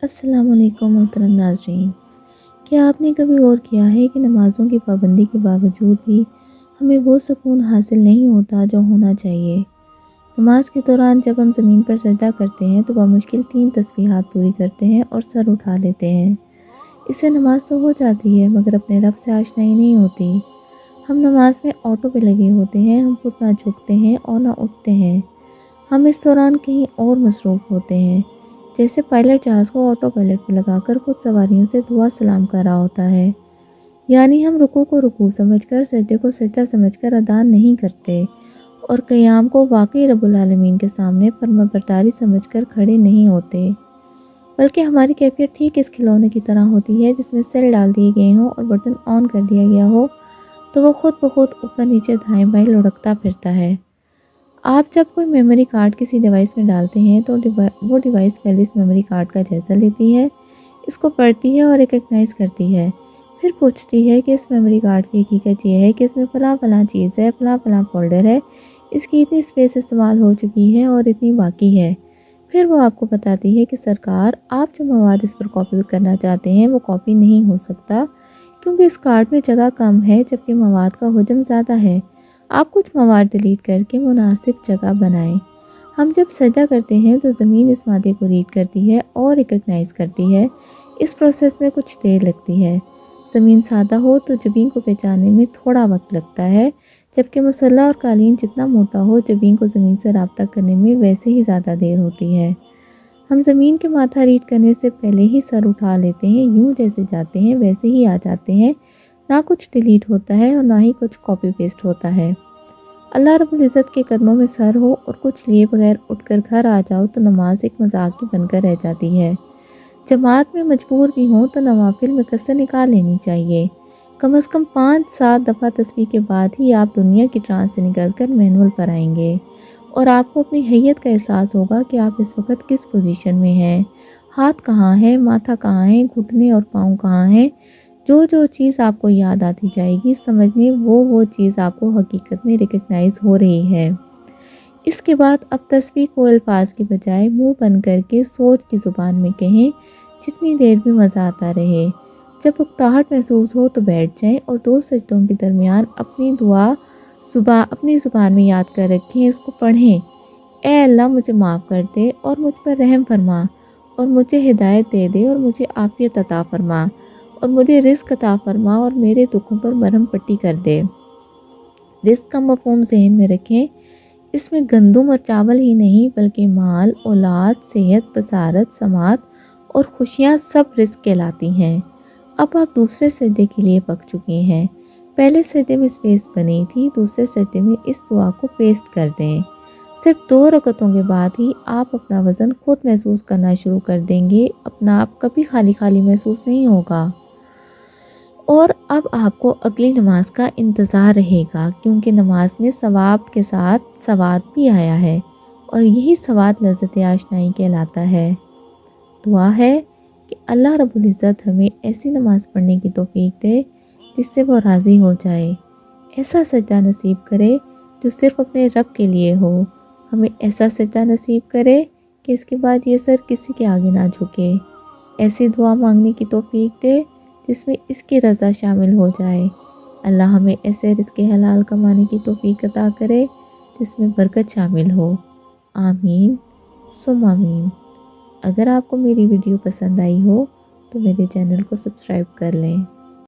السلام علیکم محترم ناظرین، کیا آپ نے کبھی غور کیا ہے کہ نمازوں کی پابندی کے باوجود بھی ہمیں وہ سکون حاصل نہیں ہوتا جو ہونا چاہیے؟ نماز کے دوران جب ہم زمین پر سجدہ کرتے ہیں تو بمشکل 3 تسبیحات پوری کرتے ہیں اور سر اٹھا لیتے ہیں۔ اس سے نماز تو ہو جاتی ہے مگر اپنے رب سے آشنائی نہیں ہوتی۔ ہم نماز میں آٹو پہ لگے ہوتے ہیں، ہم خود نہ جھکتے ہیں اور نہ اٹھتے ہیں۔ ہم اس دوران کہیں اور مصروف ہوتے ہیں، جیسے پائلٹ جہاز کو آٹو پائلٹ پہ لگا کر خود سواریوں سے دعا سلام کر رہا ہوتا ہے۔ یعنی ہم رکوع کو رکوع سمجھ کر، سجدے کو سجدہ سمجھ کر ادا نہیں کرتے اور قیام کو واقعی رب العالمین کے سامنے فرمانبرداری سمجھ کر کھڑے نہیں ہوتے، بلکہ ہماری کیفیت ٹھیک اس کھلونے کی طرح ہوتی ہے جس میں سیل ڈال دیے گئے ہوں اور بٹن آن کر دیا گیا ہو تو وہ خود بخود اوپر نیچے دائیں بائیں لڑکتا پھرتا ہے۔ آپ جب کوئی میموری کارڈ کسی ڈیوائس میں ڈالتے ہیں تو وہ ڈیوائس پہلے اس میموری کارڈ کا جائزہ لیتی ہے، اس کو پڑھتی ہے اور ریکگنائز کرتی ہے، پھر پوچھتی ہے کہ اس میموری کارڈ کی حقیقت یہ ہے کہ اس میں فلاں فلاں چیز ہے، فلاں فلاں فولڈر ہے، اس کی اتنی اسپیس استعمال ہو چکی ہے اور اتنی باقی ہے۔ پھر وہ آپ کو بتاتی ہے کہ سرکار، آپ جو مواد اس پر کاپی کرنا چاہتے ہیں وہ کاپی نہیں ہو سکتا کیونکہ اس کارڈ میں جگہ کم ہے جبکہ مواد کا حجم زیادہ ہے۔ آپ کچھ مواد ڈیلیٹ کر کے مناسب جگہ بنائیں۔ ہم جب سجدہ کرتے ہیں تو زمین اس مادے کو ریڈ کرتی ہے اور ریکگنائز کرتی ہے۔ اس پروسیس میں کچھ دیر لگتی ہے۔ زمین سادہ ہو تو جبین کو پہچاننے میں تھوڑا وقت لگتا ہے، جبکہ مسلح اور قالین جتنا موٹا ہو جبین کو زمین سے رابطہ کرنے میں ویسے ہی زیادہ دیر ہوتی ہے۔ ہم زمین کے ماتھا ریڈ کرنے سے پہلے ہی سر اٹھا لیتے ہیں، یوں جیسے جاتے ہیں ویسے ہی آ جاتے ہیں، نہ کچھ ڈیلیٹ ہوتا ہے اور نہ ہی کچھ کاپی پیسٹ ہوتا ہے۔ اللہ رب العزت کے قدموں میں سر ہو اور کچھ لیے بغیر اٹھ کر گھر آ جاؤ تو نماز ایک مذاق ہی بن کر رہ جاتی ہے۔ جماعت میں مجبور بھی ہوں تو نوافل میں کسر نکال لینی چاہیے۔ کم از کم 5-7 دفعہ تسبیح کے بعد ہی آپ دنیا کی ٹرانس سے نکل کر مینول پر آئیں گے اور آپ کو اپنی حیت کا احساس ہوگا کہ آپ اس وقت کس پوزیشن میں ہیں، ہاتھ کہاں ہے، ماتھا کہاں ہے، گھٹنے اور پاؤں کہاں ہیں۔ جو چیز آپ کو یاد آتی جائے گی سمجھنے وہ چیز آپ کو حقیقت میں ریکگنائز ہو رہی ہے۔ اس کے بعد اب تسبیح کو الفاظ کی بجائے منہ بند کر کے سوچ کی زبان میں کہیں، جتنی دیر بھی مزہ آتا رہے۔ جب اکتاہٹ محسوس ہو تو بیٹھ جائیں اور 2 سجدوں کے درمیان اپنی دعا اپنی زبان میں یاد کر رکھیں، اس کو پڑھیں۔ اے اللہ، مجھے معاف کر دے اور مجھ پر رحم فرما اور مجھے ہدایت دے دے اور مجھے عافیت عطا فرما اور مجھے رزق عطا فرما اور میرے دکھوں پر مرہم پٹی کر دے۔ رزق کا مفہوم ذہن میں رکھیں، اس میں گندم اور چاول ہی نہیں بلکہ مال، اولاد، صحت، بصارت، سماعت اور خوشیاں سب رزق کہلاتی ہیں۔ اب آپ دوسرے سجدے کے لیے پک چکے ہیں۔ پہلے سجدے میں اسپیس بنی تھی، دوسرے سجدے میں اس دعا کو پیسٹ کر دیں۔ صرف 2 رکعتوں کے بعد ہی آپ اپنا وزن خود محسوس کرنا شروع کر دیں گے، اپنا آپ کبھی خالی خالی محسوس نہیں ہوگا۔ اور اب آپ کو اگلی نماز کا انتظار رہے گا کیونکہ نماز میں ثواب کے ساتھ سواد بھی آیا ہے اور یہی سواد لذت آشنائی کہلاتا ہے۔ دعا ہے کہ اللہ رب العزت ہمیں ایسی نماز پڑھنے کی توفیق دے جس سے وہ راضی ہو جائے، ایسا سجدہ نصیب کرے جو صرف اپنے رب کے لیے ہو، ہمیں ایسا سجدہ نصیب کرے کہ اس کے بعد یہ سر کسی کے آگے نہ جھکے، ایسی دعا مانگنے کی توفیق دے جس میں اس کی رضا شامل ہو جائے۔ اللہ ہمیں ایسے رزق حلال کمانے کی توفیق عطا کرے جس میں برکت شامل ہو۔ آمین ثم آمین۔ اگر آپ کو میری ویڈیو پسند آئی ہو تو میرے چینل کو سبسکرائب کر لیں۔